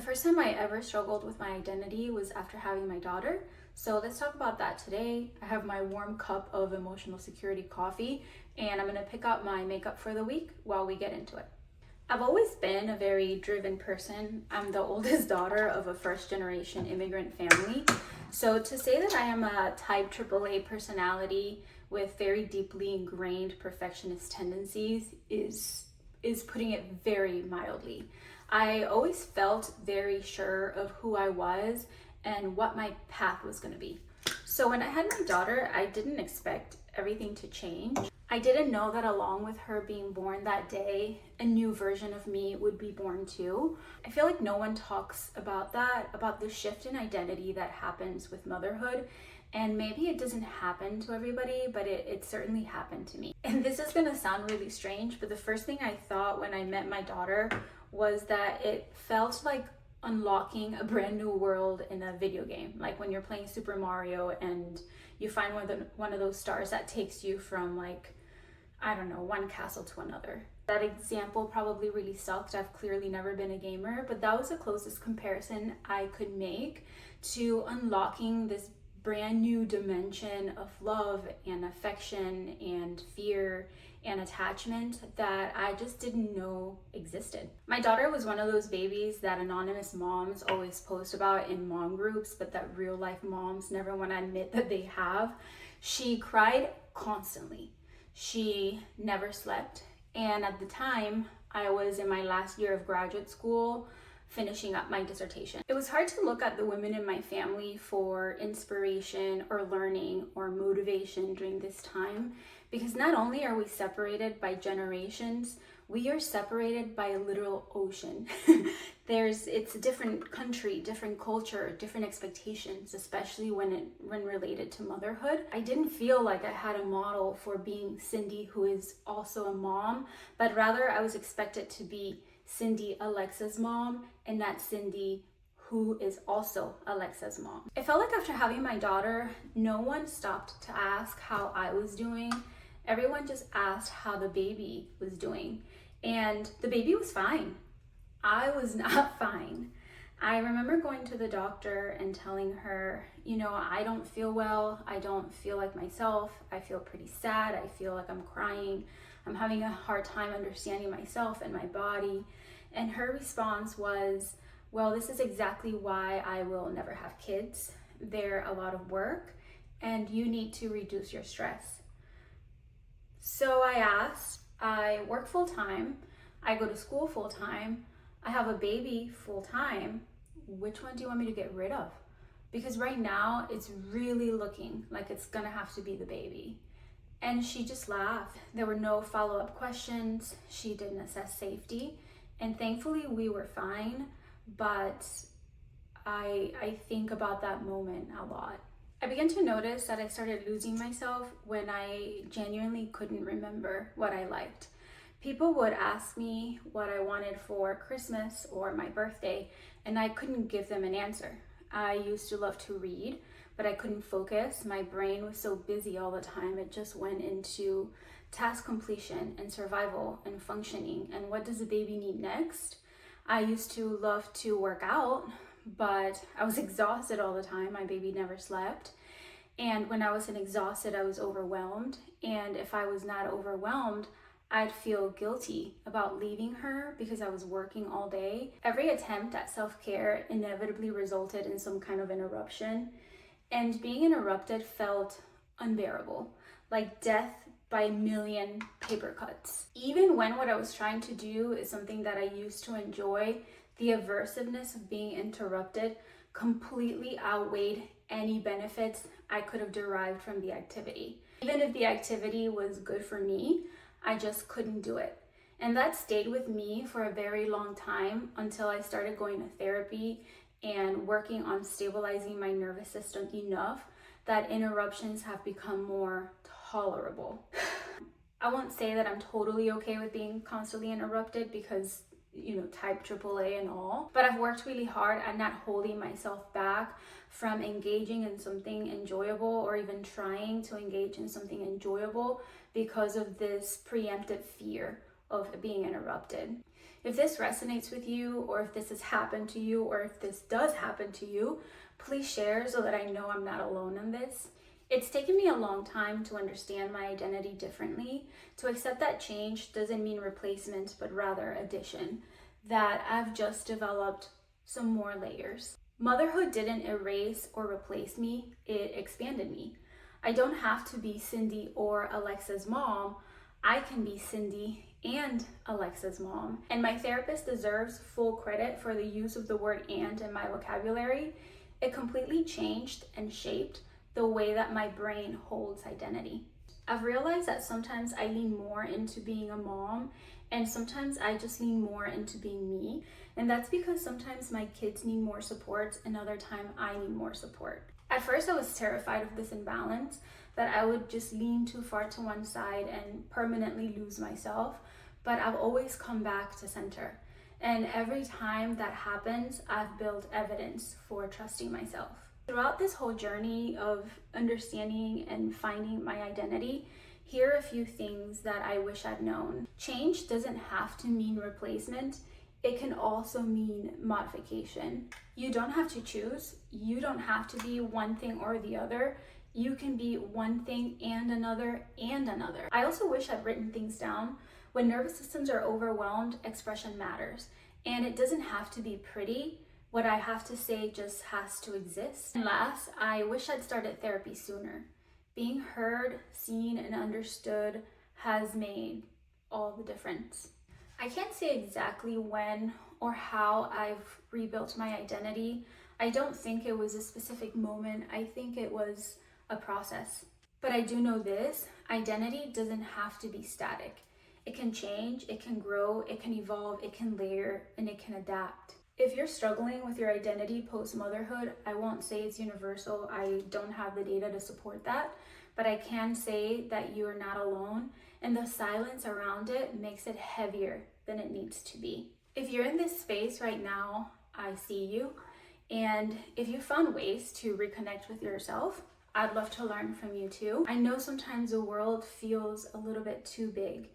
first time I ever struggled with my identity was after having my daughter. So let's talk about that today. I have my warm cup of emotional security coffee, and I'm gonna pick out my makeup for the week while we get into it. I've always been a very driven person. I'm the oldest daughter of a first generation immigrant family. So to say that I am a type AAA personality with very deeply ingrained perfectionist tendencies is putting it very mildly. I always felt very sure of who I was and what my path was going to be. So when I had my daughter, I didn't expect everything to change. I didn't know that along with her being born that day, a new version of me would be born too. I feel like no one talks about that, about the shift in identity that happens with motherhood. And maybe it doesn't happen to everybody, but it certainly happened to me. And this is gonna sound really strange, but the first thing I thought when I met my daughter was that it felt like unlocking a brand new world in a video game. Like when you're playing Super Mario and you find one of those stars that takes you from one castle to another. That example probably really sucked. I've clearly never been a gamer, but that was the closest comparison I could make to unlocking this brand new dimension of love and affection and fear and attachment that I just didn't know existed. My daughter was one of those babies that anonymous moms always post about in mom groups, but that real life moms never want to admit that they have. She cried constantly. She never slept. And at the time, I was in my last year of graduate school, finishing up my dissertation. It was hard to look at the women in my family for inspiration or learning or motivation during this time, because not only are we separated by generations, we are separated by a literal ocean. It's a different country, different culture, different expectations, especially when related to motherhood. I didn't feel like I had a model for being Cindy, who is also a mom, but rather I was expected to be Cindy, Alexa's mom, and not Cindy, who is also Alexa's mom. It felt like after having my daughter, no one stopped to ask how I was doing. Everyone just asked how the baby was doing. And the baby was fine. I was not fine. I remember going to the doctor and telling her, I don't feel well. I don't feel like myself. I feel pretty sad. I feel like I'm crying. I'm having a hard time understanding myself and my body. And her response was, well, this is exactly why I will never have kids. They're a lot of work and you need to reduce your stress. So I asked, I work full time, I go to school full time, I have a baby full time. Which one do you want me to get rid of? Because right now it's really looking like it's gonna have to be the baby. And she just laughed. There were no follow-up questions. She didn't assess safety. And thankfully we were fine, but I think about that moment a lot. I began to notice that I started losing myself when I genuinely couldn't remember what I liked. People would ask me what I wanted for Christmas or my birthday, and I couldn't give them an answer. I used to love to read, but I couldn't focus. My brain was so busy all the time, it just went into task completion and survival and functioning. And what does a baby need next? I used to love to work out, but I was exhausted all the time. My baby never slept. And when I wasn't exhausted, I was overwhelmed. And if I was not overwhelmed, I'd feel guilty about leaving her because I was working all day. Every attempt at self-care inevitably resulted in some kind of interruption. And being interrupted felt unbearable, like death by a million paper cuts. Even when what I was trying to do is something that I used to enjoy, the aversiveness of being interrupted completely outweighed any benefits I could have derived from the activity. Even if the activity was good for me, I just couldn't do it. And that stayed with me for a very long time until I started going to therapy and working on stabilizing my nervous system enough that interruptions have become more tolerable. I won't say that I'm totally okay with being constantly interrupted because, type AAA and all, but I've worked really hard at not holding myself back from engaging in something enjoyable or even trying to engage in something enjoyable because of this preemptive fear of being interrupted. If this resonates with you, or if this has happened to you, or if this does happen to you, please share so that I know I'm not alone in this. It's taken me a long time to understand my identity differently, to accept that change doesn't mean replacement, but rather addition, that I've just developed some more layers. Motherhood didn't erase or replace me, it expanded me. I don't have to be Cindy or Alexa's mom. I can be Cindy and Alexa's mom. And my therapist deserves full credit for the use of the word "and" in my vocabulary. It completely changed and shaped the way that my brain holds identity. I've realized that sometimes I lean more into being a mom, and sometimes I just lean more into being me. And that's because sometimes my kids need more support, and other time I need more support. At first I was terrified of this imbalance, that I would just lean too far to one side and permanently lose myself, but I've always come back to center. And every time that happens, I've built evidence for trusting myself. Throughout this whole journey of understanding and finding my identity, here are a few things that I wish I'd known. Change doesn't have to mean replacement. It can also mean modification. You don't have to choose. You don't have to be one thing or the other. You can be one thing and another and another. I also wish I'd written things down. When nervous systems are overwhelmed, expression matters. And it doesn't have to be pretty. What I have to say just has to exist. And last, I wish I'd started therapy sooner. Being heard, seen, and understood has made all the difference. I can't say exactly when or how I've rebuilt my identity. I don't think it was a specific moment. I think it was a process. But I do know this: identity doesn't have to be static. It can change, it can grow, it can evolve, it can layer, and it can adapt. If you're struggling with your identity post-motherhood, I won't say it's universal. I don't have the data to support that, but I can say that you are not alone, and the silence around it makes it heavier than it needs to be. If you're in this space right now, I see you, and if you found ways to reconnect with yourself, I'd love to learn from you too. I know sometimes the world feels a little bit too big,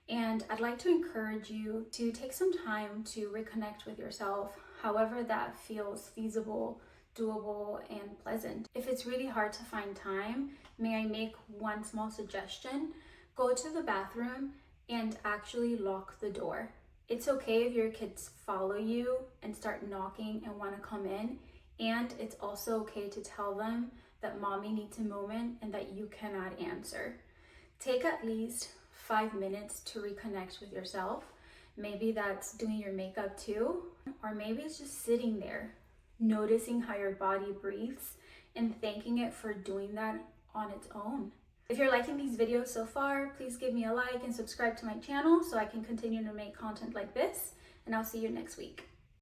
and I'd like to encourage you to take some time to reconnect with yourself, however that feels feasible, doable, and pleasant. If it's really hard to find time, may I make one small suggestion? Go to the bathroom and actually lock the door. It's okay if your kids follow you and start knocking and want to come in, and it's also okay to tell them that mommy needs a moment and that you cannot answer. Take at least 5 minutes to reconnect with yourself. Maybe that's doing your makeup too, or maybe it's just sitting there, noticing how your body breathes and thanking it for doing that on its own. If you're liking these videos so far, please give me a like and subscribe to my channel so I can continue to make content like this, and I'll see you next week.